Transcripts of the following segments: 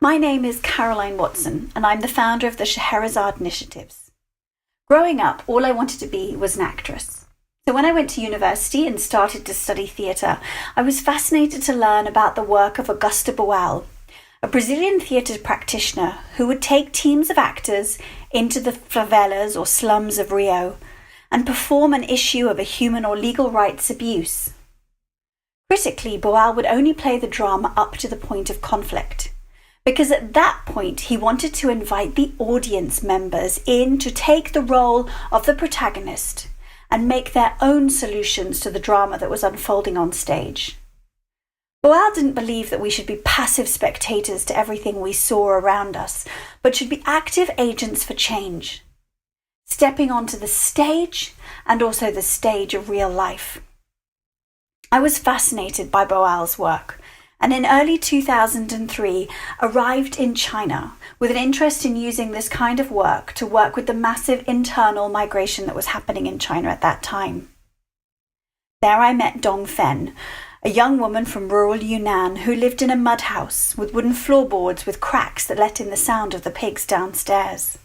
My name is Caroline Watson, and I'm the founder of the Scheherazade Initiatives. Growing up, all I wanted to be was an actress. So when I went to university and started to study theatre, I was fascinated to learn about the work of Augusta Boal, a Brazilian theatre practitioner who would take teams of actors into the favelas or slums of Rio and perform an issue of a human or legal rights abuse. Critically, Boal would only play the drama up to the point of conflict, because at that point he wanted to invite the audience members in to take the role of the protagonist and make their own solutions to the drama that was unfolding on stage. Boal didn't believe that we should be passive spectators to everything we saw around us, but should be active agents for change, stepping onto the stage and also the stage of real life. I was fascinated by Boal's work, and in early 2003 arrived in China with an interest in using this kind of work to work with the massive internal migration that was happening in China at that time. There I met Dong Fen, a young woman from rural Yunnan who lived in a mud house with wooden floorboards with cracks that let in the sound of the pigs downstairs.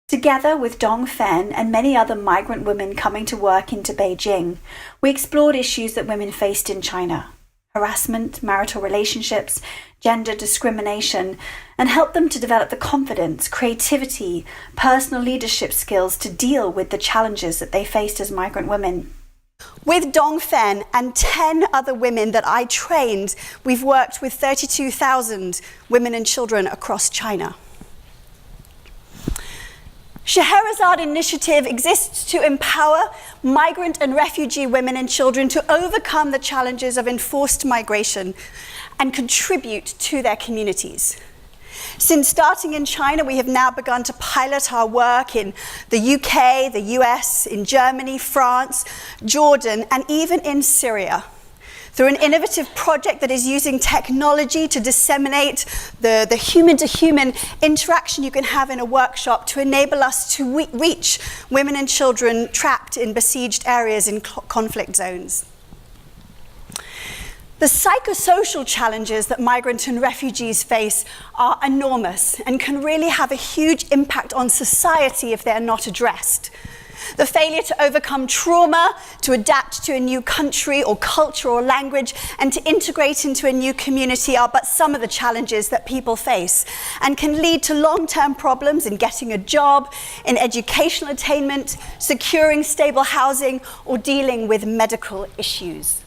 Together with Dong Fen and many other migrant women coming to work into Beijing, we explored issues that women faced in China: harassment, marital relationships, gender discrimination, and help them to develop the confidence, creativity, personal leadership skills to deal with the challenges that they faced as migrant women. With Dong Fen and 10 other women that I trained, we've worked with 32,000 women and children across China. Scheherazade Initiative exists to empower migrant and refugee women and children to overcome the challenges of enforced migration and contribute to their communities. Since starting in China, we have now begun to pilot our work in the UK, the US, in Germany, France, Jordan, and even in Syria, through an innovative project that is using technology to disseminate the human-to-human interaction you can have in a workshop to enable us to reach women and children trapped in besieged areas in conflict zones. The psychosocial challenges that migrants and refugees face are enormous and can really have a huge impact on society if they're not addressed. The failure to overcome trauma, to adapt to a new country or culture or language, and to integrate into a new community are but some of the challenges that people face, and can lead to long-term problems in getting a job, in educational attainment, securing stable housing, or dealing with medical issues.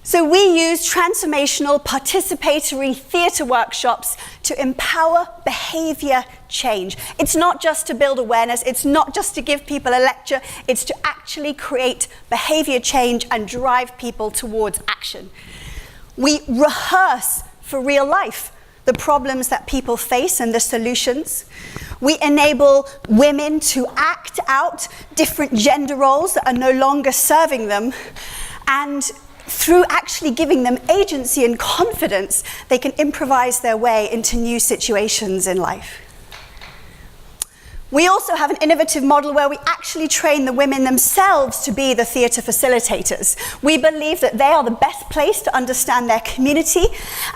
So we use transformational participatory theatre workshops to empower behaviour change. It's not just to build awareness, it's not just to give people a lecture, it's to actually create behaviour change and drive people towards action. We rehearse for real life the problems that people face and the solutions. We enable women to act out different gender roles that are no longer serving them, and through actually giving them agency and confidence, they can improvise their way into new situations in life. We also have an innovative model where we actually train the women themselves to be the theatre facilitators. We believe that they are the best place to understand their community,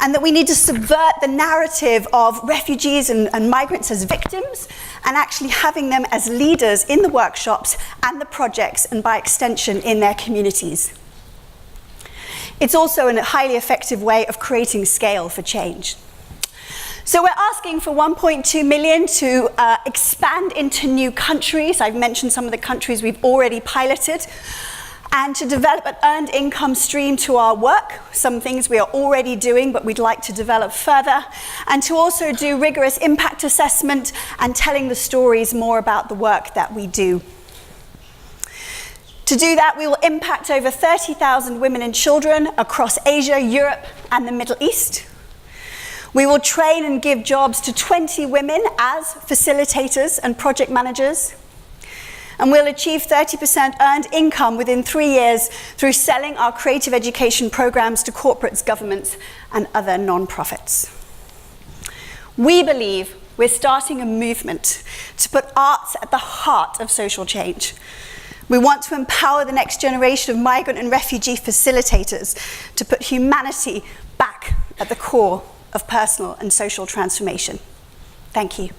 and that we need to subvert the narrative of refugees and migrants as victims, and actually having them as leaders in the workshops and the projects, and by extension in their communities. It's also a highly effective way of creating scale for change. So we're asking for 1.2 million to expand into new countries. I've mentioned some of the countries we've already piloted, and to develop an earned income stream to our work, some things we are already doing but we'd like to develop further, and to also do rigorous impact assessment and telling the stories more about the work that we do. To do that, we will impact over 30,000 women and children across Asia, Europe, and the Middle East. We will train and give jobs to 20 women as facilitators and project managers. And we'll achieve 30% earned income within 3 years through selling our creative education programs to corporates, governments, and other non-profits. We believe we're starting a movement to put arts at the heart of social change. We want to empower the next generation of migrant and refugee facilitators to put humanity back at the core of personal and social transformation. Thank you.